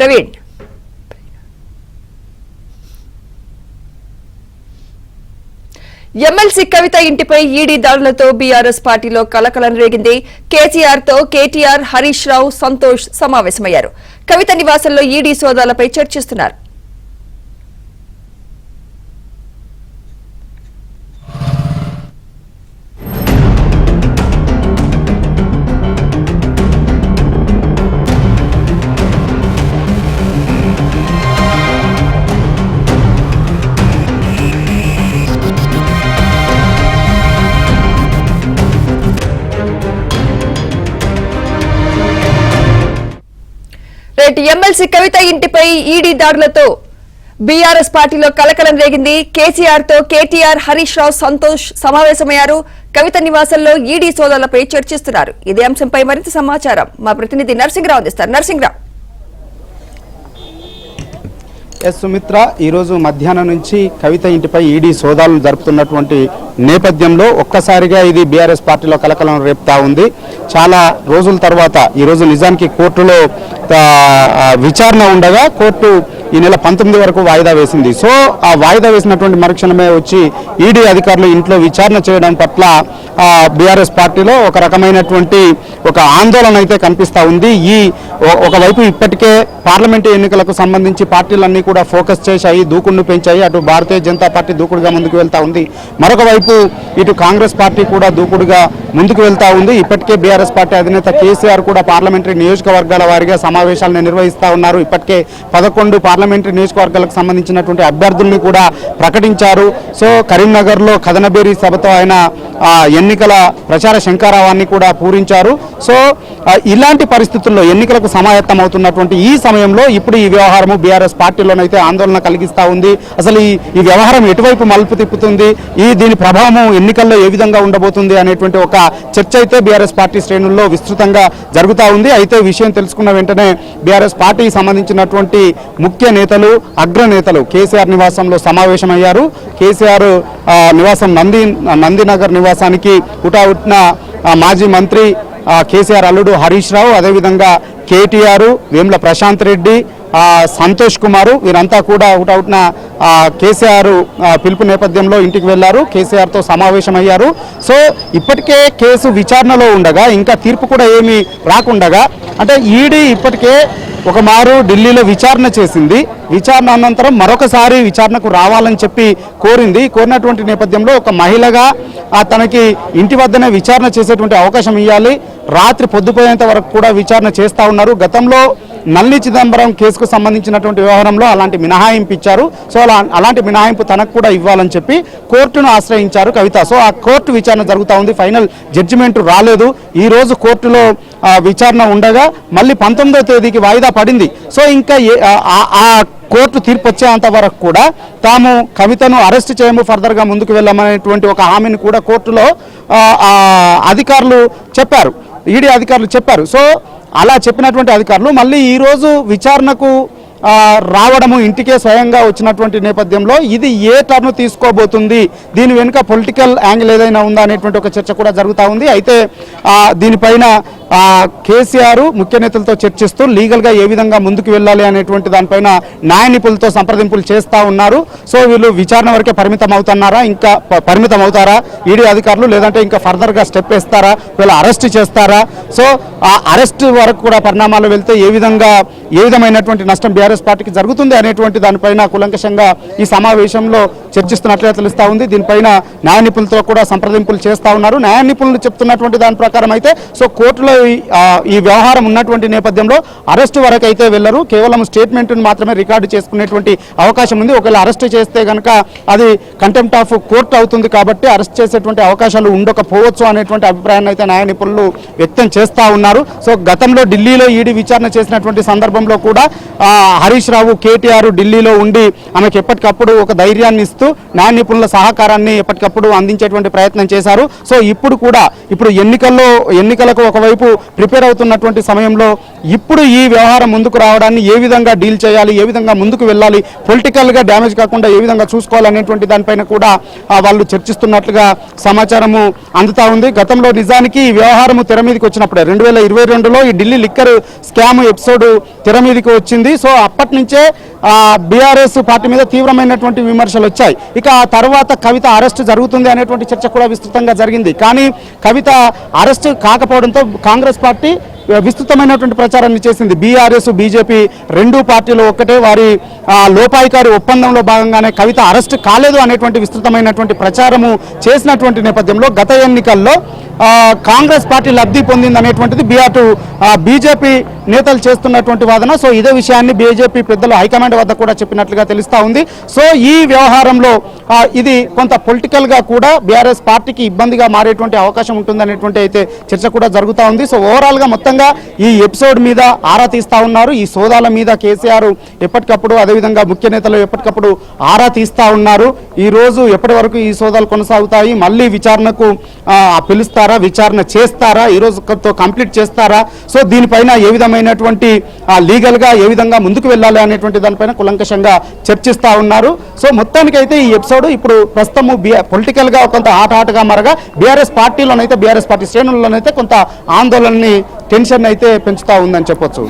Praveen. MLC కవిత ఇంటిపై ED దాడులతో BRS పార్టీలో కలకలం రేగింది. కేసీఆర్ తో కేటీఆర్, హరీష్ రావు, సంతోష్ సమావేశమయ్యారు. కవిత నివాసంలో ఈడీ సోదాలపై చర్చిస్తున్నారు. ఎమ్మెల్సీ కవిత ఇంటిపై ఈడీ దాడులతో బీఆర్ఎస్ పార్టీలో కలకలం రేగింది. కేసీఆర్ తో కేటీఆర్, హరీష్ రావు, సంతోష్ సమావేశమయ్యారు. కవిత నివాసంలో ఈడీ సోదాలపై చర్చిస్తున్నారు. ఇదే అంశంపై మరింత సమాచారం మా ప్రతినిధి నర్సింగ్రావు అందిస్తారు. నర్సింగ్రావు. సుమిత్ర, ఈరోజు మధ్యాహ్నం నుంచి కవిత ఇంటిపై ఈడీ సోదాలు జరుపుతున్నటువంటి నేపథ్యంలో ఒక్కసారిగా ఇది బీఆర్ఎస్ పార్టీలో కలకలం రేపుతా ఉంది. చాలా రోజుల తర్వాత ఈరోజు నిజానికి కోర్టులో విచారణ ఉండగా కోర్టు ఈ నెల 19 వరకు వాయిదా వేసింది. సో ఆ వాయిదా వేసినటువంటి మరుక్షణమే వచ్చి ఈడీ అధికారులు ఇంట్లో విచారణ చేయడం పట్ల బీఆర్ఎస్ పార్టీలో ఒక రకమైనటువంటి ఒక ఆందోళన అయితే కనిపిస్తూ ఉంది. ఒకవైపు ఇప్పటికే పార్లమెంటు ఎన్నికలకు సంబంధించి పార్టీలన్నీ కూడా ఫోకస్ చేశాయి, దూకుడును పెంచాయి. అటు భారతీయ జనతా పార్టీ దూకుడుగా ముందుకు వెళ్తా ఉంది, మరొక వైపు ఇటు కాంగ్రెస్ పార్టీ కూడా దూకుడుగా ముందుకు వెళ్తా ఉంది. ఇప్పటికే బీఆర్ఎస్ పార్టీ అధినేత కేసీఆర్ కూడా పార్లమెంటరీ నియోజకవర్గాల వారీగా సమావేశాలను నిర్వహిస్తూ ఉన్నారు. ఇప్పటికే 11 పార్లమెంటరీ నియోజకవర్గాలకు సంబంధించినటువంటి అభ్యర్థుల్ని కూడా ప్రకటించారు. సో కరీంనగర్లో కథనబేరి సభతో ఆయన ఎన్నికల ప్రచార శంఖారావాన్ని కూడా పూరించారు. సో ఇలాంటి పరిస్థితుల్లో ఎన్నికలకు సమాయత్తం అవుతున్నటువంటి ఈ సమయంలో ఇప్పుడు ఈ వ్యవహారము బీఆర్ఎస్ పార్టీలోనైతే ఆందోళన కలిగిస్తూ ఉంది. అసలు ఈ వ్యవహారం ఎటువైపు మలుపు తిప్పుతుంది, దీని ప్రభావం ఎన్నికల్లో ఏ విధంగా ఉండబోతుంది అనేటువంటి ఒక చర్చ అయితే బీఆర్ఎస్ పార్టీ శ్రేణుల్లో విస్తృతంగా జరుగుతూ ఉంది. అయితే విషయం తెలుసుకున్న వెంటనే బీఆర్ఎస్ పార్టీకి సంబంధించినటువంటి ముఖ్య నేతలు, అగ్రనేతలు కేసీఆర్ నివాసంలో సమావేశమయ్యారు. కేసీఆర్ నివాసం నందినగర్ నివాసానికి హుటాహుటిన మాజీ మంత్రి కేసీఆర్ అల్లుడు హరీష్ రావు, అదేవిధంగా కేటీఆర్, వేముల ప్రశాంత్ రెడ్డి, సంతోష్ కుమార్ వీరంతా కూడా హుటాహుటిన కేసీఆర్ పిలుపు నేపథ్యంలో ఇంటికి వెళ్లారు. కేసీఆర్తో సమావేశమయ్యారు. సో ఇప్పటికే కేసు విచారణలో ఉండగా ఇంకా తీర్పు కూడా ఏమీ రాకుండగా, అంటే ఈడీ ఇప్పటికే ఒక మారు ఢిల్లీలో విచారణ చేసింది. విచారణ అనంతరం మరొకసారి విచారణకు రావాలని చెప్పి కోరినటువంటి నేపథ్యంలో ఒక మహిళగా తనకి ఇంటి వద్దనే విచారణ చేసేటువంటి అవకాశం ఇవ్వాలి, రాత్రి పొద్దుపోయేంత వరకు కూడా విచారణ చేస్తూ ఉన్నారు. గతంలో నల్లి చిదంబరం కేసుకు సంబంధించినటువంటి వ్యవహారంలో అలాంటి మినహాయింపు ఇచ్చారు. సో అలాంటి మినహాయింపు తనకు కూడా ఇవ్వాలని చెప్పి కోర్టును ఆశ్రయించారు కవిత. సో ఆ కోర్టు విచారణ జరుగుతూ ఉంది, ఫైనల్ జడ్జిమెంట్ రాలేదు. ఈ రోజు కోర్టులో విచారణ ఉండగా మళ్ళీ 19వ తేదీకి వాయిదా పడింది. సో ఇంకా ఆ కోర్టు తీర్పు వచ్చేంత వరకు కూడా తాము కవితను అరెస్ట్ చేయము, ఫర్దర్గా ముందుకు వెళ్ళమనేటువంటి ఒక హామీని కూడా కోర్టులో అధికారులు చెప్పారు, ఈడీ అధికారులు చెప్పారు. సో అలా చెప్పినటువంటి అధికారులు మళ్ళీ ఈరోజు విచారణకు రావడము, ఇంటికే స్వయంగా వచ్చినటువంటి నేపథ్యంలో ఇది ఏ టర్న్ తీసుకోబోతుంది, దీని వెనుక పొలిటికల్ యాంగిల్ ఏదైనా ఉందా అనేటువంటి ఒక చర్చ కూడా జరుగుతూ ఉంది. అయితే దీనిపైన కేసీఆర్ ముఖ్య నేతలతో చర్చిస్తూ లీగల్గా ఏ విధంగా ముందుకు వెళ్ళాలి అనేటువంటి దానిపైన న్యాయ నిపుణులతో సంప్రదింపులు చేస్తూ ఉన్నారు. సో వీళ్ళు విచారణ వరకే పరిమితం అవుతున్నారా, ఇంకా పరిమితం అవుతారా ఈడీ అధికారులు, లేదంటే ఇంకా ఫర్దర్గా స్టెప్ వేస్తారా, వీళ్ళు అరెస్ట్ చేస్తారా? సో ఆ అరెస్ట్ వరకు కూడా పరిణామాలు వెళ్తే ఏ విధమైనటువంటి నష్టం బీఆర్ఎస్ పార్టీకి జరుగుతుంది అనేటువంటి దానిపైన కూలంకషంగా ఈ సమావేశంలో చర్చిస్తున్నట్లే తెలుస్తూ ఉంది. దీనిపైన న్యాయ నిపుణులతో కూడా సంప్రదింపులు చేస్తూ ఉన్నారు. న్యాయ నిపుణులు చెప్తున్నటువంటి దాని ప్రకారం అయితే సో కోర్టులో ఈ వ్యవహారం ఉన్నటువంటి నేపథ్యంలో అరెస్ట్ వరకు అయితే వెళ్లరు, కేవలం స్టేట్మెంట్ను మాత్రమే రికార్డు చేసుకునేటువంటి అవకాశం ఉంది. ఒకవేళ అరెస్ట్ చేస్తే కనుక అది కంటెంప్ట్ ఆఫ్ కోర్టు అవుతుంది, కాబట్టి అరెస్ట్ చేసేటువంటి అవకాశాలు ఉండకపోవచ్చు అనేటువంటి అభిప్రాయాన్ని అయితే న్యాయ నిపుణులు వ్యక్తం చేస్తూ ఉన్నారు. సో గతంలో ఢిల్లీలో ఈడీ విచారణ చేసినటువంటి సందర్భంలో కూడా హరీష్ రావు, కేటీఆర్ ఢిల్లీలో ఉండి ఆమెకు ఎప్పటికప్పుడు ఒక ధైర్యాన్ని ఇస్తూ న్యాయ నిపుణుల సహకారాన్ని ఎప్పటికప్పుడు అందించేటువంటి ప్రయత్నం చేశారు. సో ఇప్పుడు ఎన్నికలకు ఒకవైపు ప్రిపేర్ అవుతున్నటువంటి సమయంలో ఇప్పుడు ఈ వ్యవహారం ముందుకు రావడాన్ని ఏ విధంగా డీల్ చేయాలి, ఏ విధంగా ముందుకు వెళ్ళాలి, పొలిటికల్గా డ్యామేజ్ కాకుండా ఏ విధంగా చూసుకోవాలనేటువంటి దానిపైన కూడా వాళ్ళు చర్చిస్తున్నట్లుగా సమాచారము అందుతా ఉంది. గతంలో నిజానికి ఈ వ్యవహారము తెర మీదకి వచ్చినప్పుడే 2022లో ఈ ఢిల్లీ లిక్కర్ స్కామ్ ఎపిసోడ్ తెర మీదకి వచ్చింది. సో అప్పటి నుంచే బీఆర్ఎస్ పార్టీ మీద తీవ్రమైనటువంటి విమర్శలు వచ్చాయి. ఇక ఆ తర్వాత కవిత అరెస్ట్ జరుగుతుంది అనేటువంటి చర్చ కూడా విస్తృతంగా జరిగింది. కానీ కవిత అరెస్ట్ కాకపోవడంతో కాంగ్రెస్ పార్టీ విస్తృతమైనటువంటి ప్రచారాన్ని చేసింది. బీఆర్ఎస్ బీజేపీ రెండు పార్టీలు ఒక్కటే, వారి లోపాయికారి ఒప్పందంలో భాగంగానే కవిత అరెస్ట్ కాలేదు అనేటువంటి విస్తృతమైనటువంటి ప్రచారము చేసినటువంటి నేపథ్యంలో గత ఎన్నికల్లో కాంగ్రెస్ పార్టీ లబ్ధి పొందింది అనేటువంటిది బీజేపీ నేతలు చేస్తున్నటువంటి వాదన. సో ఇదే విషయాన్ని బీజేపీ పెద్దలు హైకమాండ్ వద్ద కూడా చెప్పినట్లుగా తెలుస్తా ఉంది. సో ఈ వ్యవహారంలో ఇది కొంత పొలిటికల్ గా కూడా బీఆర్ఎస్ పార్టీకి ఇబ్బందిగా మారేటువంటి అవకాశం ఉంటుంది అనేటువంటి అయితే చర్చ కూడా జరుగుతూ ఉంది. సో ఓవరాల్ గా మొత్తంగా ఈ ఎపిసోడ్ మీద ఆరా తీస్తా ఉన్నారు. ఈ సోదాల మీద కేసీఆర్ ఎప్పటికప్పుడు, అదేవిధంగా ముఖ్య నేతలు ఎప్పటికప్పుడు ఆరా తీస్తా ఉన్నారు. ఈ రోజు ఎప్పటి వరకు ఈ సోదాలు కొనసాగుతాయి, మళ్ళీ విచారణకు పిలుస్తారా, విచారణ చేస్తారా, ఈ రోజుతో కంప్లీట్ చేస్తారా, సో దీనిపైన ఏ విధమైనటువంటి లీగల్ గా ఏ విధంగా ముందుకు వెళ్ళాలి అనేటువంటి దానిపైన కులంకషంగా చర్చిస్తా ఉన్నారు. సో మొత్తానికైతే ఈ ఎపిసోడ్ ఇప్పుడు ప్రస్తుతము పొలిటికల్ గా కొంత ఆటగా మరగా బీఆర్ఎస్ పార్టీలోనైతే, బీఆర్ఎస్ పార్టీ శ్రేణుల్లోనైతే కొంత ఆందోళనని, టెన్షన్ అయితే పెంచుతా ఉందని చెప్పొచ్చు.